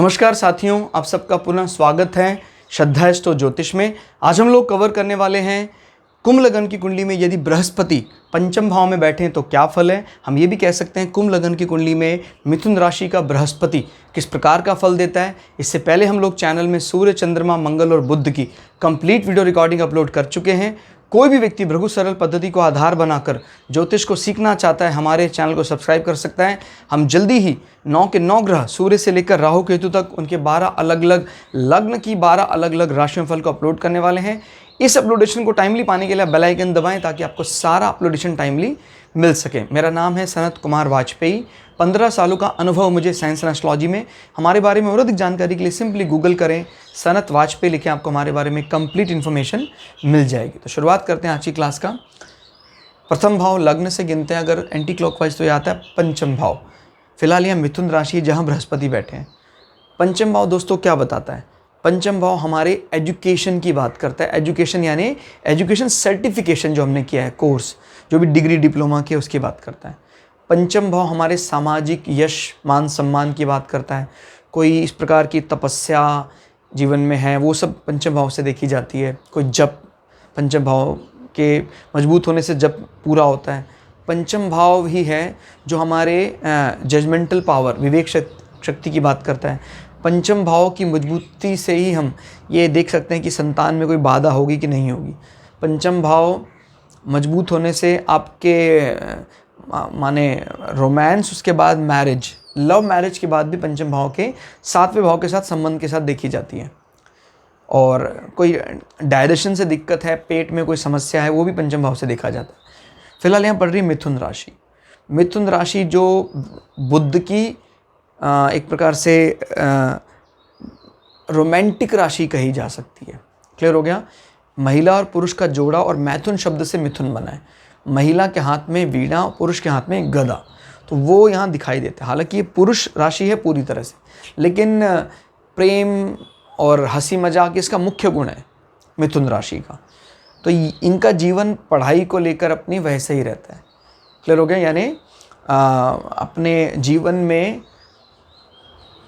नमस्कार साथियों, आप सबका पुनः स्वागत है श्रद्धा एस्ट्रो ज्योतिष में। आज हम लोग कवर करने वाले हैं कुंभ लगन की कुंडली में यदि बृहस्पति पंचम भाव में बैठे तो क्या फल है। हम ये भी कह सकते हैं कुंभ लगन की कुंडली में मिथुन राशि का बृहस्पति किस प्रकार का फल देता है। इससे पहले हम लोग चैनल में सूर्य, चंद्रमा, मंगल और बुध की कंप्लीट वीडियो रिकॉर्डिंग अपलोड कर चुके हैं। कोई भी व्यक्ति भृगु सरल पद्धति को आधार बनाकर ज्योतिष को सीखना चाहता है, हमारे चैनल को सब्सक्राइब कर सकता है। हम जल्दी ही 9 के 9 ग्रह सूर्य से लेकर राहु केतु तक उनके 12 अलग अलग लग्न की 12 अलग अलग राशियों फल को अपलोड करने वाले हैं। इस अपलोडेशन को टाइमली पाने के लिए बेल आइकन दबाएं ताकि आपको सारा अपलोडेशन टाइमली मिल सके। मेरा नाम है सनत कुमार वाजपेयी। 15 सालों का अनुभव मुझे साइंस एंड एस्ट्रोलॉजी में। हमारे बारे में और अधिक जानकारी के लिए सिंपली गूगल करें, सनत वाजपेयी लिखें, आपको हमारे बारे में कंप्लीट इन्फॉर्मेशन मिल जाएगी। तो शुरुआत करते हैं आज की क्लास का। प्रथम भाव लग्न से गिनते हैं अगर एंटी क्लॉकवाइज तो ये आता है पंचम भाव। फिलहाल यह मिथुन राशि है जहाँ बृहस्पति बैठे हैं। पंचम भाव दोस्तों क्या बताता है? पंचम भाव हमारे एजुकेशन की बात करता है। एजुकेशन यानी एजुकेशन सर्टिफिकेशन जो हमने किया है, कोर्स जो भी डिग्री डिप्लोमा की उसकी बात करता है। पंचम भाव हमारे सामाजिक यश मान सम्मान की बात करता है। कोई इस प्रकार की तपस्या जीवन में है वो सब पंचम भाव से देखी जाती है। कोई जप, पंचम भाव के मजबूत होने से जप पूरा होता है। पंचम भाव ही है जो हमारे जजमेंटल पावर, विवेक शक्ति की बात करता है। पंचम भाव की मजबूती से ही हम ये देख सकते हैं कि संतान में कोई बाधा होगी कि नहीं होगी। पंचम भाव मजबूत होने से आपके माने रोमांस, उसके बाद मैरिज, लव मैरिज के बाद भी पंचम भाव के 7वें भाव के साथ संबंध के साथ देखी जाती है। और कोई डाइजेशन से दिक्कत है, पेट में कोई समस्या है, वो भी पंचम भाव से देखा जाता है। फिलहाल यहाँ पढ़ रही मिथुन राशि। मिथुन राशि जो बुध की एक प्रकार से रोमांटिक राशि कही जा सकती है। क्लियर हो गया? महिला और पुरुष का जोड़ा और मैथुन शब्द से मिथुन बना है। महिला के हाथ में वीणा, पुरुष के हाथ में गदा, तो वो यहाँ दिखाई देता है। हालांकि ये पुरुष राशि है पूरी तरह से, लेकिन प्रेम और हंसी मजाक इसका मुख्य गुण है मिथुन राशि का। तो इनका जीवन पढ़ाई को लेकर अपनी वैसे ही रहता है। क्लियर हो गया? यानी अपने जीवन में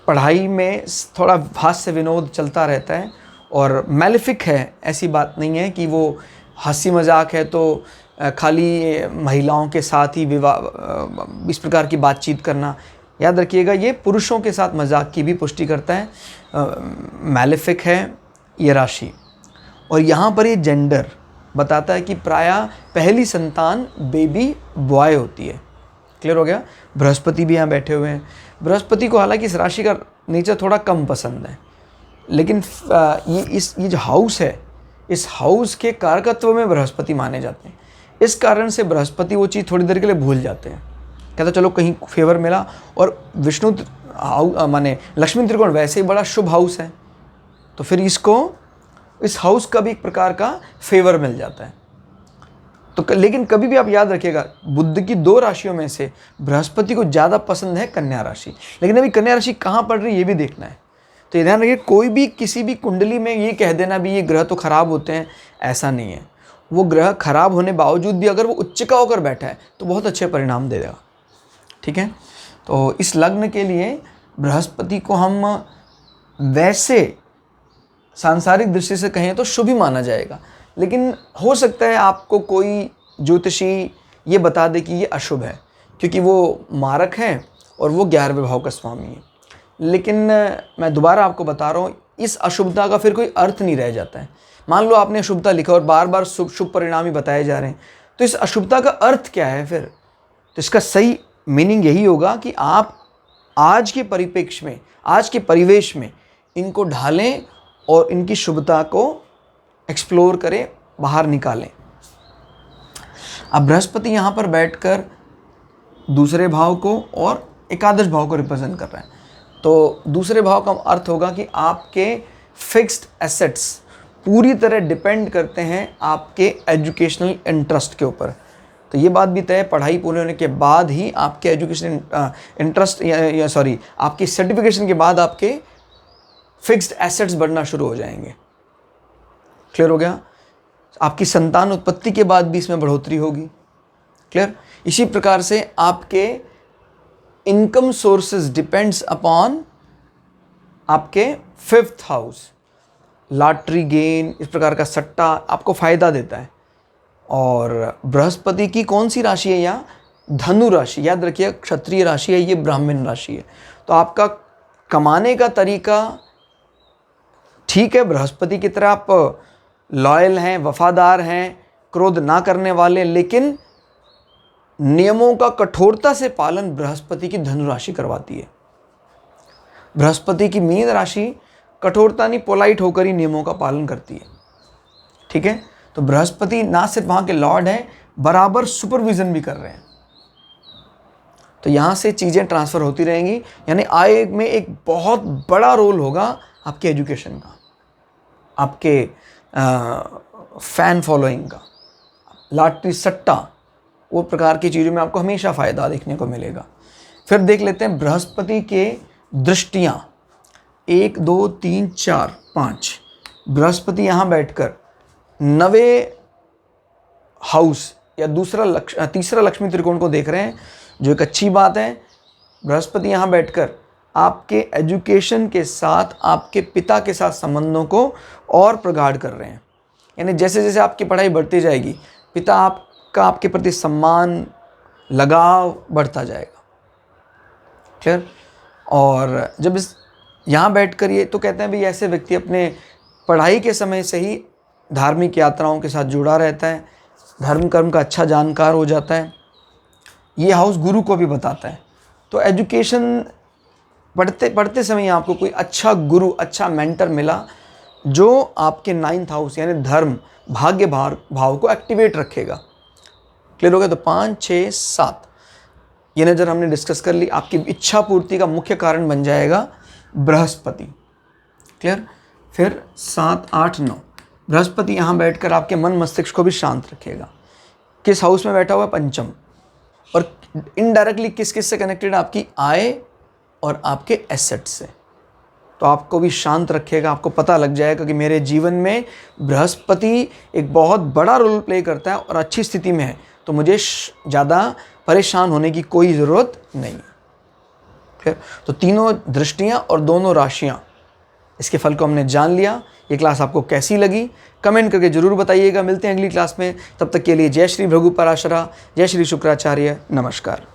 पढ़ाई में थोड़ा हास्य विनोद चलता रहता है और मैलेफिक है, ऐसी बात नहीं है कि वो हंसी मजाक है तो खाली महिलाओं के साथ ही विवाह, इस प्रकार की बातचीत करना। याद रखिएगा ये पुरुषों के साथ मजाक की भी पुष्टि करता है। मैलेफिक है ये राशि। और यहाँ पर ये जेंडर बताता है कि प्रायः पहली संतान बेबी बॉय होती है। क्लियर हो गया? बृहस्पति भी यहाँ बैठे हुए हैं। बृहस्पति को हालांकि इस राशि का नेचर थोड़ा कम पसंद है, लेकिन ये जो हाउस है, इस हाउस के कारकत्व में बृहस्पति माने जाते हैं। इस कारण से बृहस्पति वो चीज़ थोड़ी देर के लिए भूल जाते हैं। कहते चलो कहीं फेवर मिला। और विष्णु माने लक्ष्मी त्रिकोण वैसे ही बड़ा शुभ हाउस है, तो फिर इसको इस हाउस का भी एक प्रकार का फेवर मिल जाता है। तो लेकिन कभी भी आप याद रखिएगा, बुध की 2 राशियों में से बृहस्पति को ज़्यादा पसंद है कन्या राशि। लेकिन अभी कन्या राशि कहाँ पड़ रही है ये भी देखना है। तो ये ध्यान रखिए, कोई भी किसी भी कुंडली में ये कह देना भी ये ग्रह तो खराब होते हैं, ऐसा नहीं है। वो ग्रह खराब होने बावजूद भी अगर वो उच्च का होकर बैठा है तो बहुत अच्छे परिणाम दे देगा। ठीक है? तो इस लग्न के लिए बृहस्पति को हम वैसे सांसारिक दृष्टि से कहें तो शुभ ही माना जाएगा, लेकिन हो सकता है आपको कोई ज्योतिषी ये बता दे कि ये अशुभ है, क्योंकि वो मारक है और वो 11वें भाव का स्वामी है। लेकिन मैं दोबारा आपको बता रहा हूँ, इस अशुभता का फिर कोई अर्थ नहीं रह जाता है। मान लो आपने अशुभता लिखा और बार बार शुभ परिणाम ही बताए जा रहे हैं, तो इस अशुभता का अर्थ क्या है फिर? तो इसका सही मीनिंग यही होगा कि आप आज के परिप्रेक्ष्य में, आज के परिवेश में इनको ढालें और इनकी शुभता को एक्सप्लोर करें, बाहर निकालें। अब बृहस्पति यहाँ पर बैठकर दूसरे भाव को और एकादश भाव को रिप्रेजेंट कर रहा है। तो दूसरे भाव का अर्थ होगा कि आपके फिक्स्ड एसेट्स पूरी तरह डिपेंड करते हैं आपके एजुकेशनल इंटरेस्ट के ऊपर। तो ये बात भी तय है, पढ़ाई पूरी होने के बाद ही आपके एजुकेशन इंटरेस्ट आपकी सर्टिफिकेशन के बाद आपके फिक्स्ड एसेट्स बढ़ना शुरू हो जाएंगे। क्लियर हो गया? आपकी संतान उत्पत्ति के बाद भी इसमें बढ़ोतरी होगी। क्लियर? इसी प्रकार से आपके इनकम सोर्सेज डिपेंड्स अपॉन आपके 5th हाउस, लॉटरी गेन, इस प्रकार का सट्टा आपको फ़ायदा देता है। और बृहस्पति की कौन सी राशि है यहाँ? धनु राशि। याद रखिए क्षत्रिय राशि है, ये ब्राह्मण राशि है। तो आपका कमाने का तरीका ठीक है, बृहस्पति की तरह आप लॉयल हैं, वफादार हैं, क्रोध ना करने वाले, लेकिन नियमों का कठोरता से पालन बृहस्पति की धनु राशि करवाती है। बृहस्पति की मीन राशि कठोरता नहीं, पोलाइट होकर ही नियमों का पालन करती है। ठीक है, तो बृहस्पति ना सिर्फ वहाँ के लॉर्ड हैं, बराबर सुपरविजन भी कर रहे हैं। तो यहाँ से चीज़ें ट्रांसफ़र होती रहेंगी, यानी आय में एक बहुत बड़ा रोल होगा आपके एजुकेशन का, आपके फैन फॉलोइंग का, लॉटरी, सट्टा, वो प्रकार की चीज़ों में आपको हमेशा फ़ायदा देखने को मिलेगा। फिर देख लेते हैं बृहस्पति के दृष्टियाँ, 1 2 3 4 5। बृहस्पति यहाँ बैठकर 9वें हाउस या तीसरा लक्ष्मी त्रिकोण को देख रहे हैं, जो एक अच्छी बात है। बृहस्पति यहाँ बैठकर आपके एजुकेशन के साथ आपके पिता के साथ संबंधों को और प्रगाढ़ कर रहे हैं, यानी जैसे जैसे आपकी पढ़ाई बढ़ती जाएगी, पिता आपका आपके प्रति सम्मान, लगाव बढ़ता जाएगा। क्लियर? और जब इस यहाँ बैठकर ये तो कहते हैं भी ऐसे व्यक्ति अपने पढ़ाई के समय से ही धार्मिक यात्राओं के साथ जुड़ा रहता है, धर्म कर्म का अच्छा जानकार हो जाता है। ये हाउस गुरु को भी बताता है। तो एजुकेशन पढ़ते समय आपको कोई अच्छा गुरु, अच्छा मेंटर मिला जो आपके 9th हाउस यानी धर्म, भाग्य भाव को एक्टिवेट रखेगा। क्लियर हो गया? तो 5 6 7 ये नज़र हमने डिस्कस कर ली। आपकी इच्छा पूर्ति का मुख्य कारण बन जाएगा बृहस्पति। क्लियर? फिर 7 8 9 बृहस्पति यहाँ बैठकर आपके मन मस्तिष्क को भी शांत रखेगा। किस हाउस में बैठा हुआ है? पंचम। और इनडायरेक्टली किस किस से कनेक्टेड? आपकी आय और आपके एसेट से। तो आपको भी शांत रखेगा, आपको पता लग जाएगा कि मेरे जीवन में बृहस्पति एक बहुत बड़ा रोल प्ले करता है और अच्छी स्थिति में है, तो मुझे ज़्यादा परेशान होने की कोई ज़रूरत नहीं है। फिर तो तीनों दृष्टियाँ और दोनों राशियाँ, इसके फल को हमने जान लिया। ये क्लास आपको कैसी लगी कमेंट करके ज़रूर बताइएगा। मिलते हैं अगली क्लास में, तब तक के लिए जय श्री भृगु पराशरा, जय श्री शुक्राचार्य, नमस्कार।